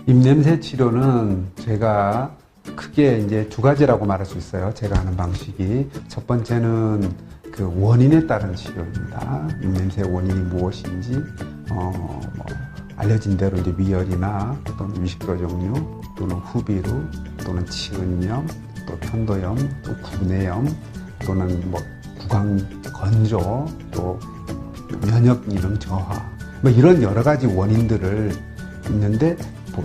입냄새 치료는 제가 크게 이제 두 가지라고 말할 수 있어요. 제가 하는 방식이. 첫 번째는 그 원인에 따른 치료입니다. 입냄새의 원인이 무엇인지, 알려진 대로 이제 위열이나 또는 위식도 종류, 또는 후비루, 또는 치은염, 또 편도염, 또 구내염, 또는 구강 건조, 또 면역 기능 저하, 이런 여러 가지 원인들을 있는데,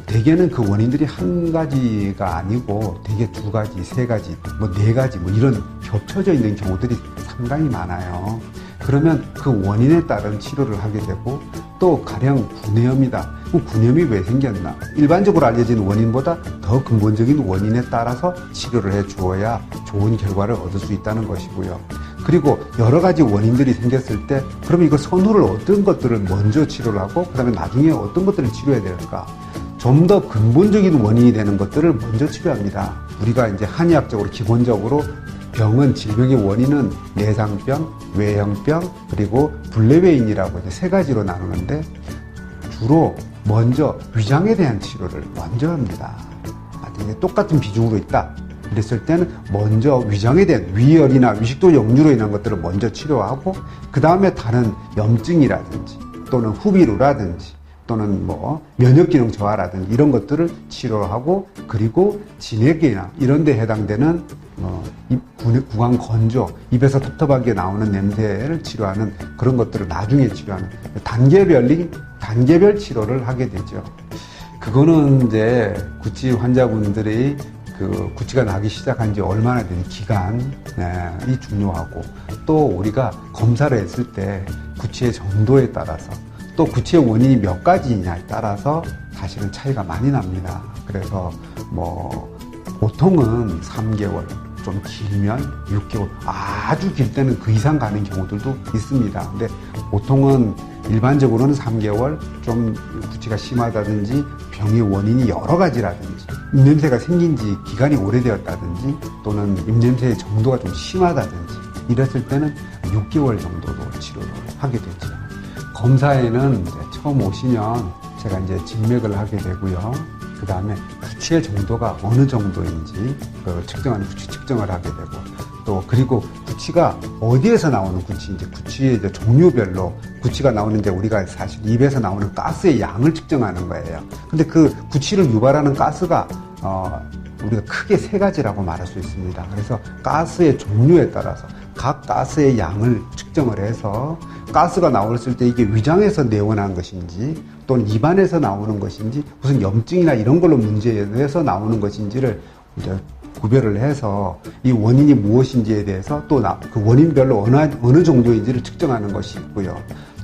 대개는 그 원인들이 한 가지가 아니고 대개 두 가지, 세 가지, 네 가지 이런 겹쳐져 있는 경우들이 상당히 많아요. 그러면 그 원인에 따른 치료를 하게 되고, 또 가령 구내염이다. 그럼 구내염이 왜 생겼나? 일반적으로 알려진 원인보다 더 근본적인 원인에 따라서 치료를 해 주어야 좋은 결과를 얻을 수 있다는 것이고요. 그리고 여러 가지 원인들이 생겼을 때, 그럼 이거 선후를 어떤 것들을 먼저 치료를 하고, 그 다음에 나중에 어떤 것들을 치료해야 될까? 좀 더 근본적인 원인이 되는 것들을 먼저 치료합니다. 우리가 이제 한의학적으로 기본적으로 질병의 원인은 내상병, 외형병, 그리고 불내외인이라고 이제 세 가지로 나누는데, 주로 먼저 위장에 대한 치료를 먼저 합니다. 똑같은 비중으로 있다. 그랬을 때는 먼저 위장에 대한 위열이나 위식도 역류로 인한 것들을 먼저 치료하고, 그 다음에 다른 염증이라든지 또는 후비루라든지 또는 면역기능 저하라든지 이런 것들을 치료하고, 그리고 진액이나 이런 데 해당되는 구강 건조, 입에서 텁텁하게 나오는 냄새를 치료하는 그런 것들을 나중에 치료하는 단계별 치료를 하게 되죠. 그거는 이제 구취 환자분들이 구취가 나기 시작한 지 얼마나 된 기간이 중요하고, 또 우리가 검사를 했을 때 구취의 정도에 따라서, 또 구취의 원인이 몇 가지냐에 따라서 사실은 차이가 많이 납니다. 그래서 보통은 3개월, 좀 길면 6개월, 아주 길 때는 그 이상 가는 경우들도 있습니다. 근데 보통은 일반적으로는 3개월, 좀 구취가 심하다든지 병의 원인이 여러 가지라든지 입냄새가 생긴 지 기간이 오래되었다든지 또는 입냄새의 정도가 좀 심하다든지 이랬을 때는 6개월 정도도 치료를 하게 되죠. 검사에는 이제 처음 오시면 제가 이제 진맥을 하게 되고요. 그 다음에 구취의 정도가 어느 정도인지 측정하는 구취 측정을 하게 되고, 또 그리고 구취가 어디에서 나오는 구취인지, 구취의 이제 종류별로 구취가 나오는데, 우리가 사실 입에서 나오는 가스의 양을 측정하는 거예요. 근데 그 구취를 유발하는 가스가 우리가 크게 세 가지라고 말할 수 있습니다. 그래서 가스의 종류에 따라서 각 가스의 양을 측정을 해서, 가스가 나왔을 때 이게 위장에서 내원한 것인지 또는 입안에서 나오는 것인지 무슨 염증이나 이런 걸로 문제에서 나오는 것인지를 이제 구별을 해서 이 원인이 무엇인지에 대해서, 또 그 원인별로 어느 정도인지를 측정하는 것이 있고요.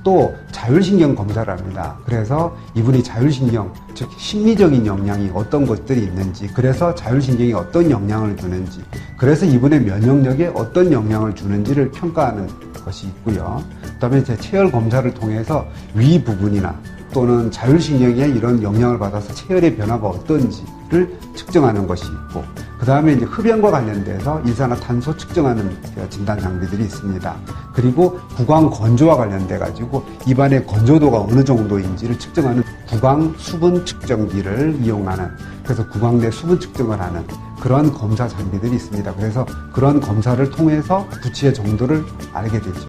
또 자율신경 검사를 합니다. 그래서 이분이 자율신경, 즉 심리적인 영향이 어떤 것들이 있는지, 그래서 자율신경이 어떤 영향을 주는지, 그래서 이분의 면역력에 어떤 영향을 주는지를 평가하는 것이 있고요. 그 다음에 제 체열 검사를 통해서 위 부분이나 또는 자율신경에 이런 영향을 받아서 체열의 변화가 어떤지를 측정하는 것이 있고, 그 다음에 이제 흡연과 관련돼서 일산화탄소 측정하는 진단 장비들이 있습니다. 그리고 구강 건조와 관련돼 가지고 입안의 건조도가 어느 정도인지를 측정하는 구강 수분 측정기를 이용하는, 그래서 구강 내 수분 측정을 하는 그런 검사 장비들이 있습니다. 그래서 그런 검사를 통해서 구취의 정도를 알게 되죠.